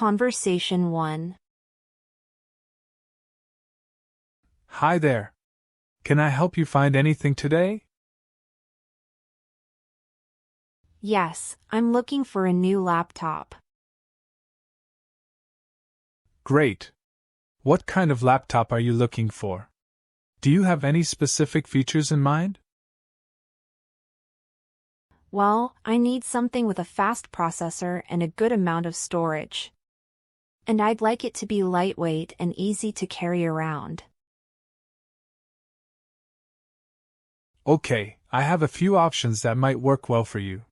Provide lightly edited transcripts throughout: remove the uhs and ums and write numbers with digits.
Conversation 1. Hi there. Can I help you find anything today? Yes, I'm looking for a new laptop. Great. What kind of laptop are you looking for? Do you have any specific features in mind? Well, I need something with a fast processor and a good amount of storage. And I'd like it to be lightweight and easy to carry around. Okay, I have a few options that might work well for you.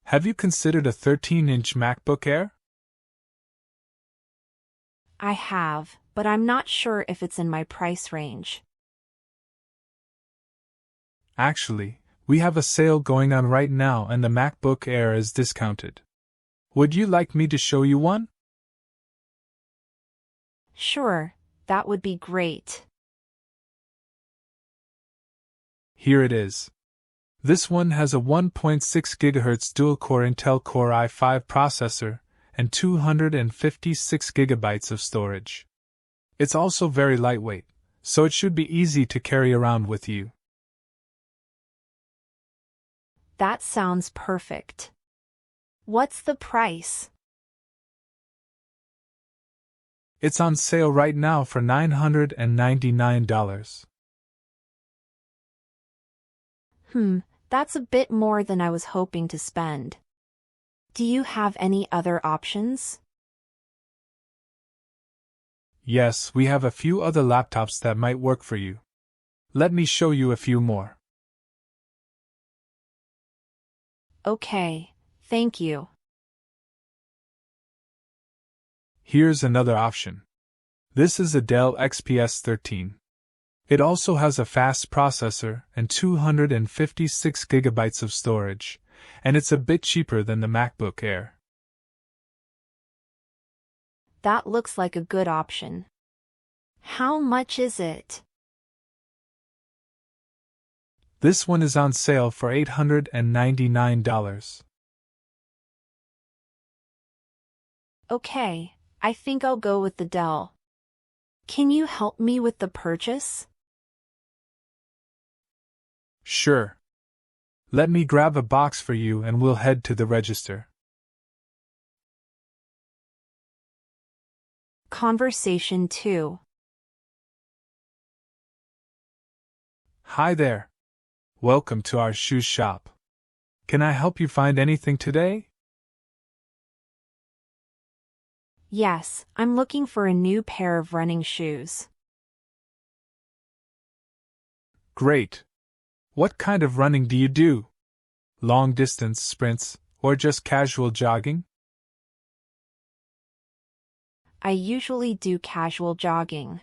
Have you considered a 13-inch MacBook Air? I have, but I'm not sure if it's in my price range. Actually, we have a sale going on right now and the MacBook Air is discounted. Would you like me to show you one? Sure, that would be great. Here it is. This one has a 1.6 GHz dual-core Intel Core i5 processor and 256 GB of storage. It's also very lightweight, so it should be easy to carry around with you. That sounds perfect. What's the price? It's on sale right now for $999. That's a bit more than I was hoping to spend. Do you have any other options? Yes, we have a few other laptops that might work for you. Let me show you a few more. Okay, thank you. Here's another option. This is a Dell XPS 13. It also has a fast processor and 256 GB of storage, and it's a bit cheaper than the MacBook Air. That looks like a good option. How much is it? This one is on sale for $899. Okay, I think I'll go with the Dell. Can you help me with the purchase? Sure. Let me grab a box for you and we'll head to the register. Conversation 2. Hi there. Welcome to our shoe shop. Can I help you find anything today? Yes, I'm looking for a new pair of running shoes. Great. What kind of running do you do? Long distance sprints, or just casual jogging? I usually do casual jogging.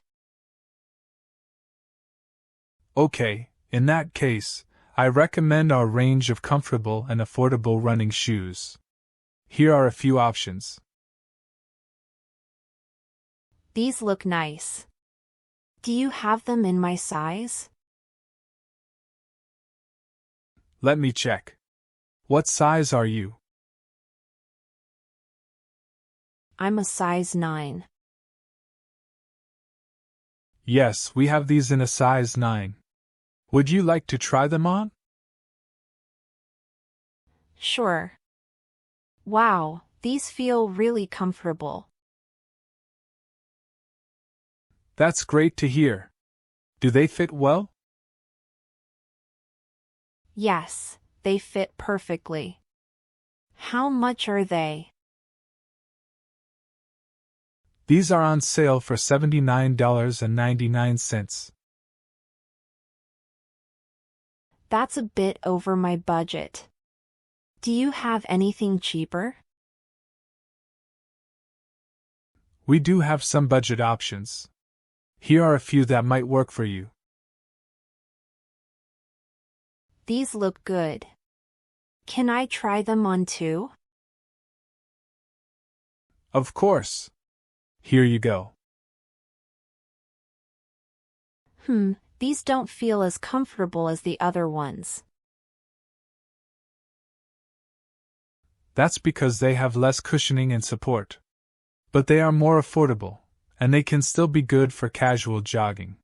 Okay, in that case, I recommend our range of comfortable and affordable running shoes. Here are a few options. These look nice. Do you have them in my size? Let me check. What size are you? I'm a size 9. Yes, we have these in a size 9. Would you like to try them on? Sure. Wow, these feel really comfortable. That's great to hear. Do they fit well? Yes, they fit perfectly. How much are they? These are on sale for $79.99. That's a bit over my budget. Do you have anything cheaper? We do have some budget options. Here are a few that might work for you. These look good. Can I try them on too? Of course. Here you go. These don't feel as comfortable as the other ones. That's because they have less cushioning and support. but they are more affordable, and they can still be good for casual jogging.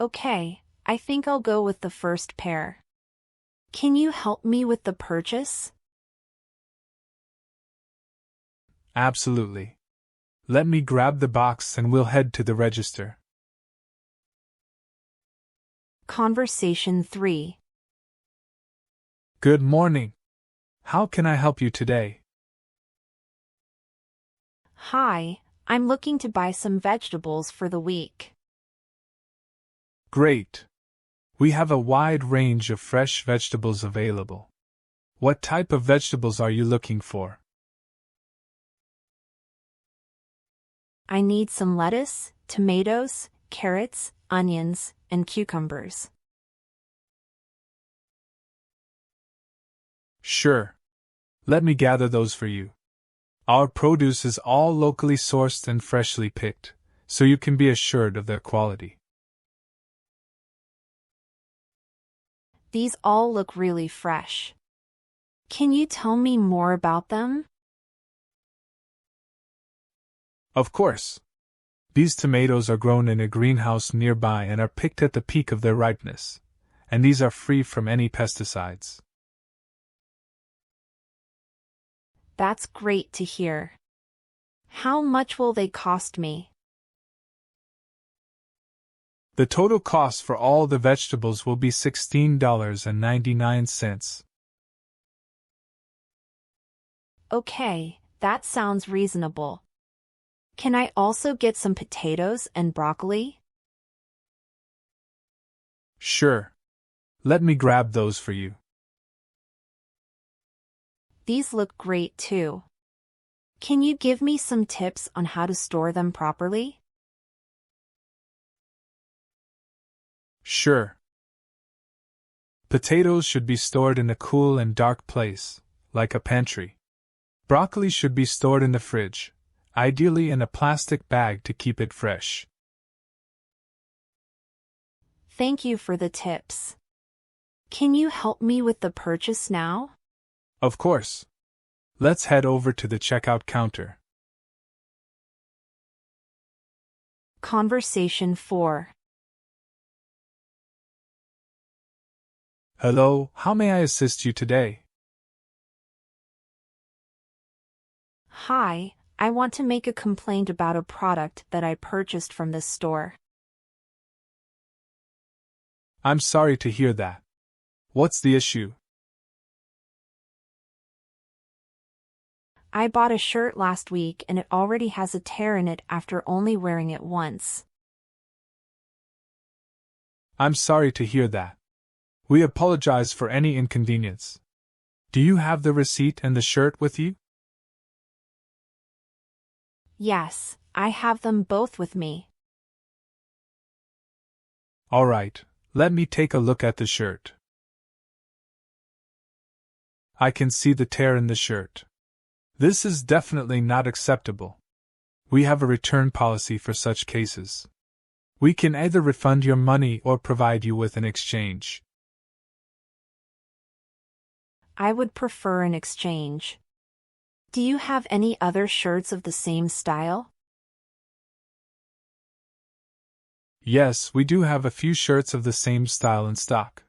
Okay, I think I'll go with the first pair. Can you help me with the purchase? Absolutely. Let me grab the box and we'll head to the register. Conversation 3. Good morning. How can I help you today? Hi, I'm looking to buy some vegetables for the week. Great. We have a wide range of fresh vegetables available. What type of vegetables are you looking for? I need some lettuce, tomatoes, carrots, onions, and cucumbers. Sure. Let me gather those for you. Our produce is all locally sourced and freshly picked, so you can be assured of their quality. These all look really fresh. Can you tell me more about them? Of course. These tomatoes are grown in a greenhouse nearby and are picked at the peak of their ripeness, and these are free from any pesticides. That's great to hear. How much will they cost me? The total cost for all the vegetables will be $16.99. Okay, that sounds reasonable. Can I also get some potatoes and broccoli? Sure. Let me grab those for you. These look great too. Can you give me some tips on how to store them properly? Sure. Potatoes should be stored in a cool and dark place, like a pantry. Broccoli should be stored in the fridge, ideally in a plastic bag to keep it fresh. Thank you for the tips. Can you help me with the purchase now? Of course. Let's head over to the checkout counter. Conversation 4. Hello, how may I assist you today? Hi, I want to make a complaint about a product that I purchased from this store. I'm sorry to hear that. What's the issue? I bought a shirt last week and it already has a tear in it after only wearing it once. I'm sorry to hear that. We apologize for any inconvenience. Do you have the receipt and the shirt with you? Yes, I have them both with me. All right, let me take a look at the shirt. I can see the tear in the shirt. This is definitely not acceptable. We have a return policy for such cases. We can either refund your money or provide you with an exchange. I would prefer an exchange. Do you have any other shirts of the same style? Yes, we do have a few shirts of the same style in stock.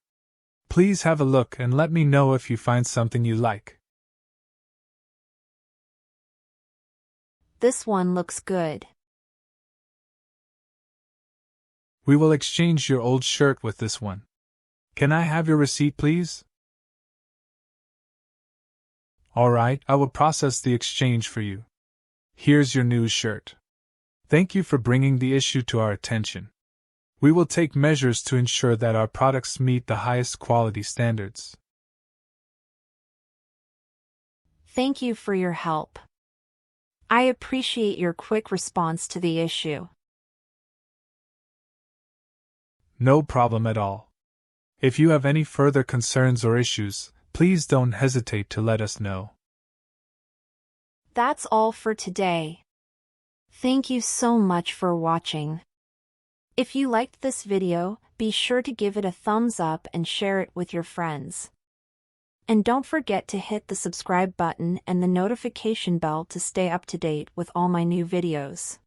Please have a look and let me know if you find something you like. This one looks good. We will exchange your old shirt with this one. Can I have your receipt, please? All right, I will process the exchange for you. Here's your new shirt. Thank you for bringing the issue to our attention. We will take measures to ensure that our products meet the highest quality standards. Thank you for your help. I appreciate your quick response to the issue. No problem at all. If you have any further concerns or issues, please don't hesitate to let us know. That's all for today. Thank you so much for watching. If you liked this video, be sure to give it a thumbs up and share it with your friends. And don't forget to hit the subscribe button and the notification bell to stay up to date with all my new videos.